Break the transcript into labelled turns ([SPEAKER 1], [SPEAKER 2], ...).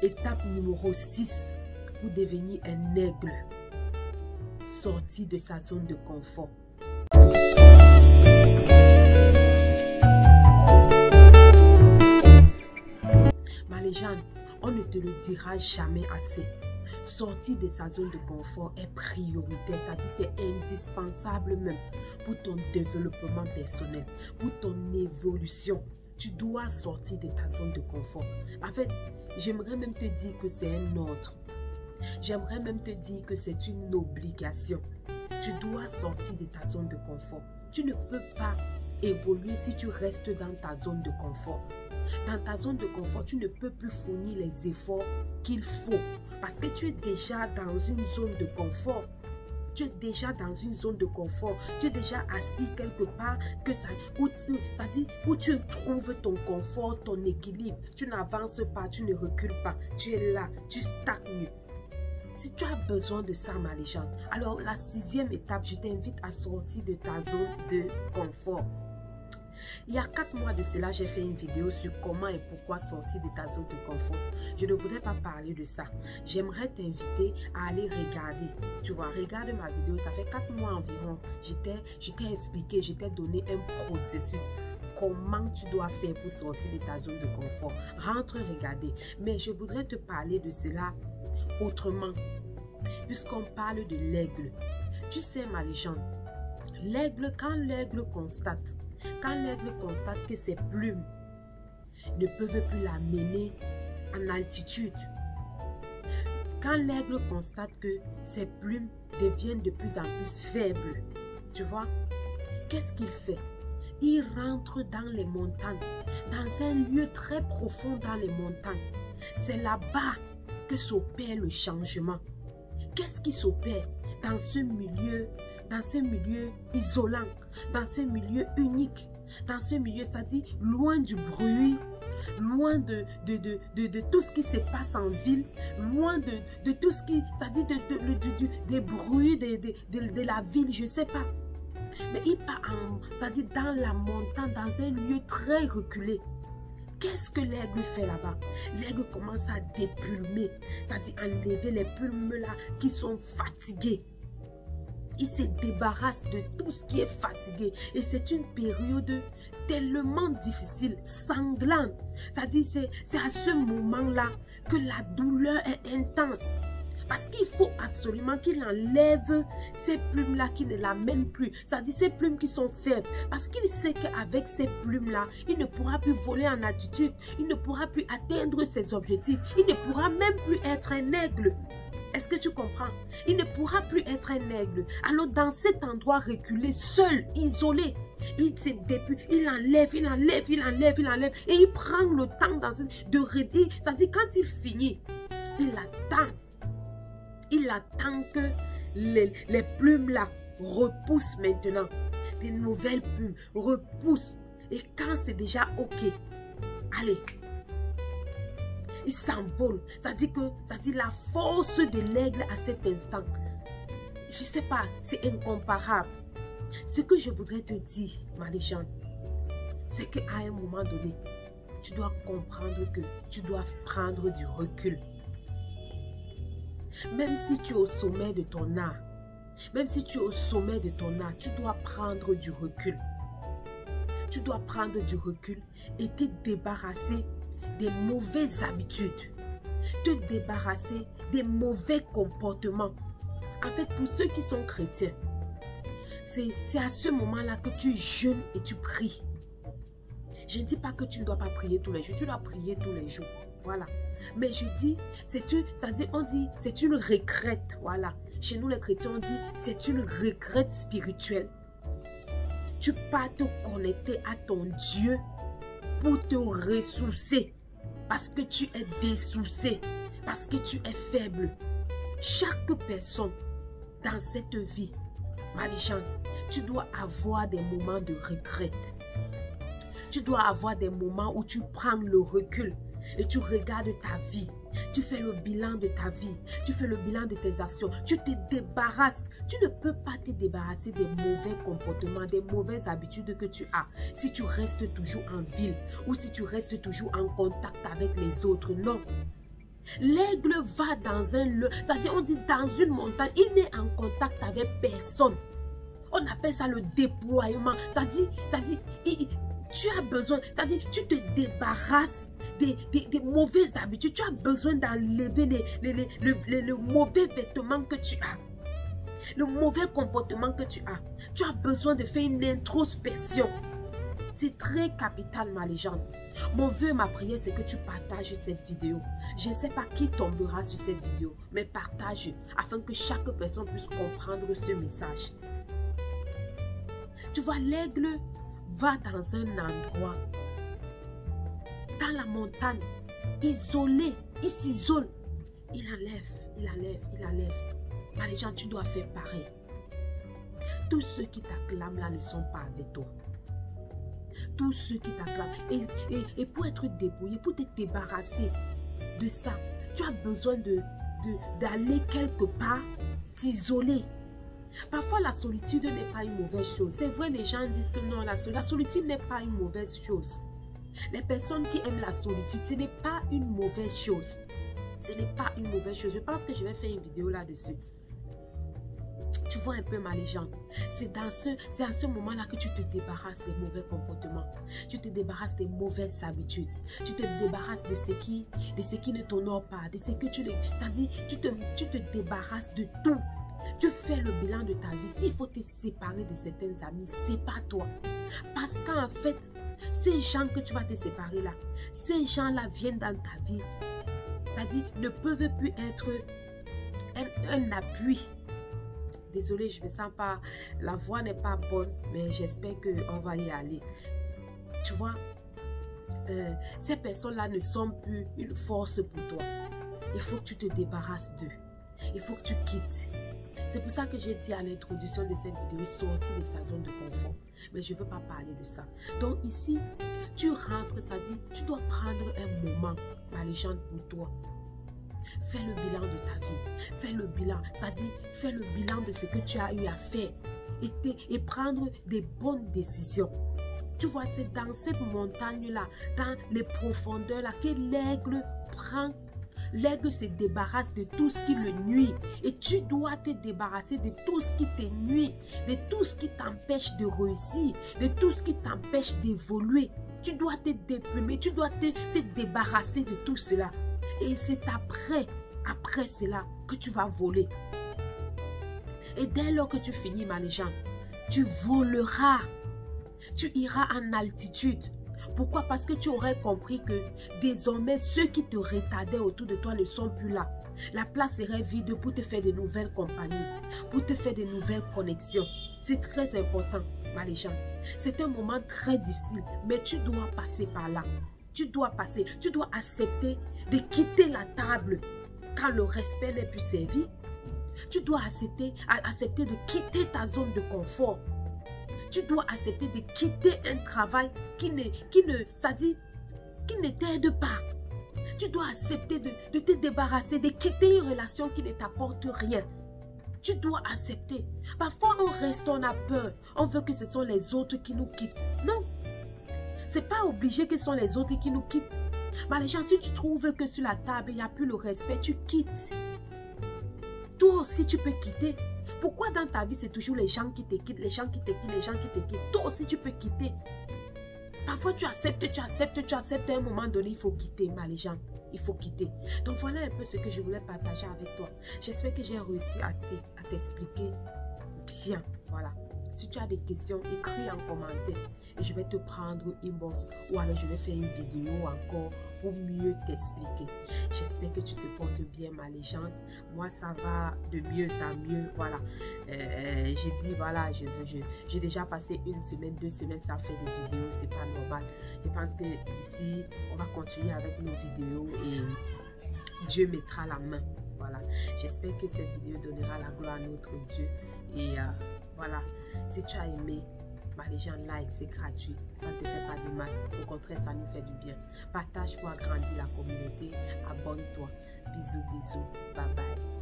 [SPEAKER 1] Étape numéro 6 pour devenir un aigle. Sortir de sa zone de confort. Marie-Jeanne, on ne te le dira jamais assez. Sortir de sa zone de confort est prioritaire, c'est-à-dire c'est indispensable même pour ton développement personnel, pour ton évolution. Tu dois sortir de ta zone de confort. En fait, j'aimerais même te dire que c'est un ordre. J'aimerais même te dire que c'est une obligation. Tu dois sortir de ta zone de confort. Tu ne peux pas évoluer si tu restes dans ta zone de confort. Dans ta zone de confort, tu ne peux plus fournir les efforts qu'il faut parce que tu es déjà dans une zone de confort. Tu es déjà dans une zone de confort. Tu es déjà assis quelque part où tu trouves ton confort, ton équilibre. Tu n'avances pas, tu ne recules pas. Tu es là, tu stagnes. Si tu as besoin de ça, Marie-Jeanne, alors la 6e étape, je t'invite à sortir de ta zone de confort. Il y a 4 mois de cela, j'ai fait une vidéo sur comment et pourquoi sortir de ta zone de confort. Je ne voudrais pas parler de ça. J'aimerais t'inviter à aller regarder. Tu vois, regarde ma vidéo. Ça fait 4 mois environ. Je t'ai expliqué, je t'ai donné un processus. Comment tu dois faire pour sortir de ta zone de confort. Rentre regarder. Mais je voudrais te parler de cela autrement. Puisqu'on parle de l'aigle. Tu sais, Marie-Jeanne, l'aigle, quand l'aigle constate que ses plumes ne peuvent plus l'amener en altitude, quand l'aigle constate que ses plumes deviennent de plus en plus faibles, tu vois, qu'est-ce qu'il fait? Il rentre dans les montagnes, dans un lieu très profond dans les montagnes. C'est là-bas que s'opère le changement. Qu'est-ce qui s'opère dans ce milieu isolant, dans ce milieu unique, dans ce milieu, c'est-à-dire loin du bruit, loin de tout ce qui se passe en ville, loin de tout ce qui, c'est-à-dire des bruits de la ville, je ne sais pas. Mais il part c'est-à-dire dans la montagne, dans un lieu très reculé. Qu'est-ce que l'aigle fait là-bas? L'aigle commence à déplumer, c'est-à-dire enlever les plumes là qui sont fatiguées. Il se débarrasse de tout ce qui est fatigué. Et c'est une période tellement difficile, sanglante. C'est-à-dire, c'est à ce moment-là que la douleur est intense. Parce qu'il faut absolument qu'il enlève ces plumes-là qui ne l'amènent plus. C'est-à-dire ces plumes qui sont faibles. Parce qu'il sait qu'avec ces plumes-là, il ne pourra plus voler en altitude. Il ne pourra plus atteindre ses objectifs. Il ne pourra même plus être un aigle. Est-ce que tu comprends? Il ne pourra plus être un aigle. Alors dans cet endroit reculé, seul, isolé, il se dépue, il enlève. Et il prend le temps de redire. C'est-à-dire quand il finit, il attend. Il attend que les plumes là repoussent maintenant. Des nouvelles plumes repoussent. Et quand c'est déjà OK, allez. Il s'envole. C'est-à-dire la force de l'aigle à cet instant. Je ne sais pas, c'est incomparable. Ce que je voudrais te dire, Marie-Jeanne, c'est qu'à un moment donné, tu dois comprendre que tu dois prendre du recul. Même si tu es au sommet de ton art, tu dois prendre du recul. Tu dois prendre du recul et te débarrasser des mauvaises habitudes, te débarrasser des mauvais comportements. En fait, pour ceux qui sont chrétiens, c'est à ce moment-là que tu jeûnes et tu pries. Je ne dis pas que tu ne dois pas prier tous les jours, tu dois prier tous les jours. Voilà. Mais je dis, on dit, c'est une retraite. Voilà. Chez nous les chrétiens, on dit, c'est une retraite spirituelle. Tu pars te connecter à ton Dieu pour te ressourcer. Parce que tu es dessoucié, parce que tu es faible. Chaque personne dans cette vie, Marie-Jeanne, tu dois avoir des moments de retraite. Tu dois avoir des moments où tu prends le recul et tu regardes ta vie. Tu fais le bilan de ta vie. Tu fais le bilan de tes actions. Tu te débarrasses. Tu ne peux pas te débarrasser des mauvais comportements, des mauvaises habitudes que tu as. Si tu restes toujours en ville ou si tu restes toujours en contact avec les autres, non. L'aigle va dans un lieu, c'est-à-dire on dit dans une montagne, il n'est en contact avec personne. On appelle ça le déploiement. C'est-à-dire, tu as besoin, c'est-à-dire tu te débarrasses des mauvaises habitudes. Tu as besoin d'enlever le mauvais vêtement que tu as. Le mauvais comportement que tu as. Tu as besoin de faire une introspection. C'est très capital, ma légende. Mon vœu et ma prière, c'est que tu partages cette vidéo. Je ne sais pas qui tombera sur cette vidéo, mais partage afin que chaque personne puisse comprendre ce message. Tu vois, l'aigle va dans un endroit, dans la montagne, isolé, il s'isole. Il enlève. Ma légende, tu dois faire pareil. Tous ceux qui t'acclament là ne sont pas avec toi. Tous ceux qui t'acclament. Et pour être débrouillé, pour te débarrasser de ça, tu as besoin d'aller quelque part, t'isoler. Parfois, la solitude n'est pas une mauvaise chose. C'est vrai, les gens disent que non, la solitude n'est pas une mauvaise chose. Les personnes qui aiment la solitude, ce n'est pas une mauvaise chose. Ce n'est pas une mauvaise chose. Je pense que je vais faire une vidéo là-dessus. Tu vois un peu ma légende. C'est à ce moment-là que tu te débarrasses des mauvais comportements. Tu te débarrasses des mauvaises habitudes. Tu te débarrasses de ce qui ne t'honore pas. De ce que c'est-à-dire, tu te débarrasses de tout. Tu fais le bilan de ta vie. S'il faut te séparer de certains amis, sépare-toi. Parce qu'en fait, ces gens que tu vas te séparer là, ces gens-là viennent dans ta vie. C'est-à-dire, ne peuvent plus être un appui. Désolée, je ne me sens pas, la voix n'est pas bonne, mais j'espère qu'on va y aller. Tu vois, ces personnes-là ne sont plus une force pour toi. Il faut que tu te débarrasses d'eux. Il faut que tu quittes. C'est pour ça que j'ai dit à l'introduction de cette vidéo, sortir de sa zone de confort. Mais je ne veux pas parler de ça. Donc ici, tu rentres, c'est-à-dire, tu dois prendre un moment, ma légende, pour toi. Fais le bilan de ta vie. Fais le bilan, c'est-à-dire, fais le bilan de ce que tu as eu à faire. Et prendre des bonnes décisions. Tu vois, c'est dans cette montagne-là, dans les profondeurs-là, que l'aigle prend. L'aigle se débarrasse de tout ce qui le nuit. Et tu dois te débarrasser de tout ce qui te nuit, de tout ce qui t'empêche de réussir, de tout ce qui t'empêche d'évoluer. Tu dois te déprimer, tu dois te débarrasser de tout cela. Et c'est après cela, que tu vas voler. Et dès lors que tu finis, ma légende, tu voleras. Tu iras en altitude. Pourquoi? Parce que tu aurais compris que désormais, ceux qui te retardaient autour de toi ne sont plus là. La place serait vide pour te faire de nouvelles compagnies, pour te faire de nouvelles connexions. C'est très important, ma légende. C'est un moment très difficile, mais tu dois passer par là. Tu dois passer, tu dois accepter de quitter la table quand le respect n'est plus servi. Tu dois accepter de quitter ta zone de confort. Tu dois accepter de quitter un travail qui ne t'aide pas. Tu dois accepter de te débarrasser, de quitter une relation qui ne t'apporte rien. Tu dois accepter. Parfois, on reste, on a peur. On veut que ce sont les autres qui nous quittent. Non. Ce n'est pas obligé que ce sont les autres qui nous quittent. Mais les gens, si tu trouves que sur la table, il n'y a plus le respect, tu quittes. Toi aussi, tu peux quitter. Pourquoi dans ta vie, c'est toujours les gens qui te quittent, les gens qui te quittent, les gens qui te quittent? Toi aussi, tu peux quitter. Parfois, tu acceptes. À un moment donné, il faut quitter, ma légende. Il faut quitter. Donc, voilà un peu ce que je voulais partager avec toi. J'espère que j'ai réussi à t'expliquer bien. Voilà. Si tu as des questions, écris en commentaire. Et je vais te prendre inbox. Ou alors, je vais faire une vidéo encore pour mieux t'expliquer. J'espère que tu te portes bien, ma légende. Moi, ça va de mieux en mieux. Voilà. J'ai dit, voilà, j'ai déjà passé 1 semaine, 2 semaines sans faire des vidéos. C'est pas normal. Je pense que d'ici, on va continuer avec nos vidéos et Dieu mettra la main. Voilà. J'espère que cette vidéo donnera la gloire à notre Dieu. Et voilà. Si tu as aimé, les gens like, c'est gratuit, ça ne te fait pas de mal, au contraire ça nous fait du bien. Partage pour agrandir la communauté, abonne-toi, bisous, bye bye.